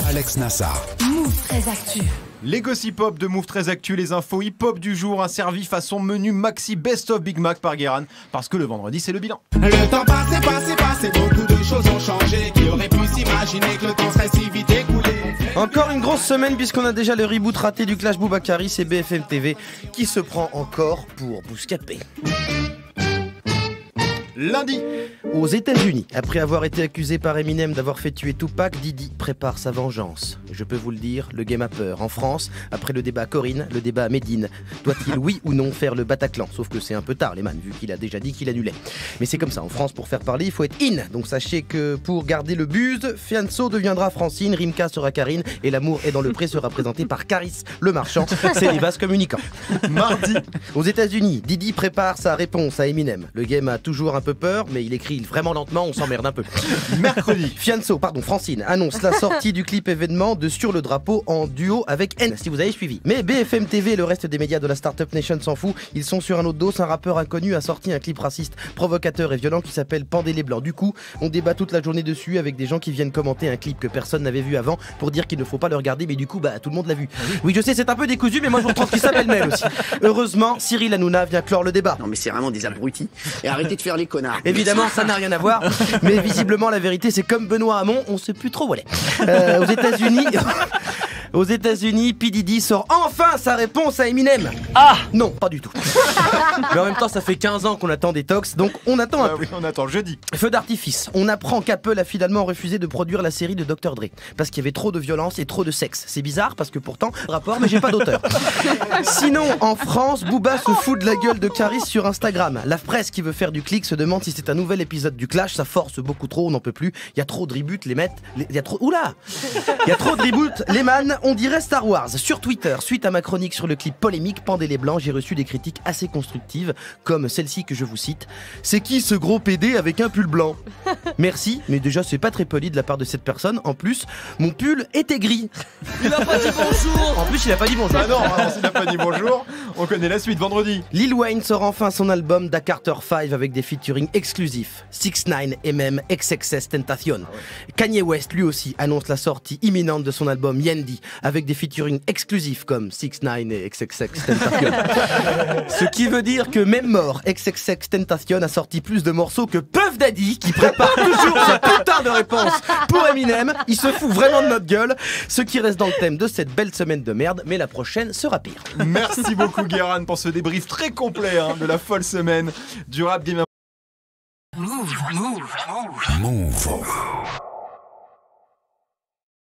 Alex Nassar. Move 13 Actu. Les gossip hop de Move 13 Actu, les infos hip-hop du jour, servi façon menu maxi Best of Big Mac par Guéran, parce que le vendredi c'est le bilan. Le temps passé, beaucoup de choses ont changé. Qui aurait pu s'imaginer que le temps serait si vite écoulé? Encore une grosse semaine puisqu'on a déjà le reboot raté du Clash Boubacarry, c'est BFM TV qui se prend encore pour Bouscapé. Lundi, aux États-Unis, après avoir été accusé par Eminem d'avoir fait tuer Tupac, Diddy prépare sa vengeance. Je peux vous le dire, le game a peur. En France, après le débat Corinne, le débat Médine. Doit-il oui ou non faire le Bataclan? Sauf que c'est un peu tard, les man, vu qu'il a déjà dit qu'il annulait. Mais c'est comme ça, en France, pour faire parler, il faut être in. Donc sachez que pour garder le buzz, Fianso deviendra Francine, Rimka sera Karine, et L'amour est dans le pré sera présenté par Caris le marchand. C'est les vases communicants. mardi, Aux États-Unis, Diddy prépare sa réponse à Eminem. Le game a toujours un peu peur, mais il écrit vraiment lentement, on s'emmerde un peu. mercredi, Francine annonce la sortie du clip événement de Sur le drapeau en duo avec N, si vous avez suivi. Mais BFM TV et le reste des médias de la Startup Nation s'en fout, ils sont sur un autre dos. Un rappeur inconnu a sorti un clip raciste, provocateur et violent qui s'appelle Pendez les Blancs. Du coup, on débat toute la journée dessus avec des gens qui viennent commenter un clip que personne n'avait vu avant pour dire qu'il ne faut pas le regarder, mais du coup, tout le monde l'a vu. Oui, je sais, c'est un peu décousu, mais moi je vous retranscris ça pêle-mêle aussi. Heureusement, Cyril Hanouna vient clore le débat. Non mais c'est vraiment des abrutis. Et arrêtez de faire les connards. Évidemment, ça n'a rien à voir, mais visiblement la vérité c'est comme Benoît Hamon, on sait plus trop où elle est. Aux États-Unis, P. Diddy sort enfin sa réponse à Eminem. Ah non, pas du tout. Mais en même temps, ça fait 15 ans qu'on attend des tox, donc on attend un peu. oui, on attend jeudi. Feu d'artifice. On apprend qu'Apple a finalement refusé de produire la série de Dr. Dre parce qu'il y avait trop de violence et trop de sexe. C'est bizarre parce que pourtant, rapport, mais j'ai pas d'auteur. Sinon, en France, Booba se fout de la gueule de Caris sur Instagram. La presse qui veut faire du clic se demande si c'est un nouvel épisode du Clash. Ça force beaucoup trop, on n'en peut plus. Il y a trop de reboots, il y a trop de reboots, les man, on dirait Star Wars. Sur Twitter, suite à ma chronique sur le clip polémique Pendez les Blancs, j'ai reçu des critiques assez constructives, comme celle-ci que je vous cite. C'est qui ce gros PD avec un pull blanc? Merci, mais déjà c'est pas très poli de la part de cette personne. En plus, mon pull était gris. Il a pas dit bonjour. En plus, il a pas dit bonjour. Ah non, s'il n'a pas dit bonjour, on connaît la suite vendredi. Lil Wayne sort enfin son album Da Carter 5 avec des featuring exclusifs. 6ix9ine et même XXS Tentacion. Kanye West lui aussi annonce la sortie imminente de son album Yendi avec des featuring exclusifs comme 6ix9ine et XXX Tentacion. Ce qui veut dire que même mort, XXX Tentacion a sorti plus de morceaux que Puff Daddy qui prépare toujours sa putain de réponse pour Eminem. Il se fout vraiment de notre gueule. Ce qui reste dans le thème de cette belle semaine de merde, mais la prochaine sera pire. Merci beaucoup Guéran pour ce débrief très complet de la folle semaine du rap game. Move.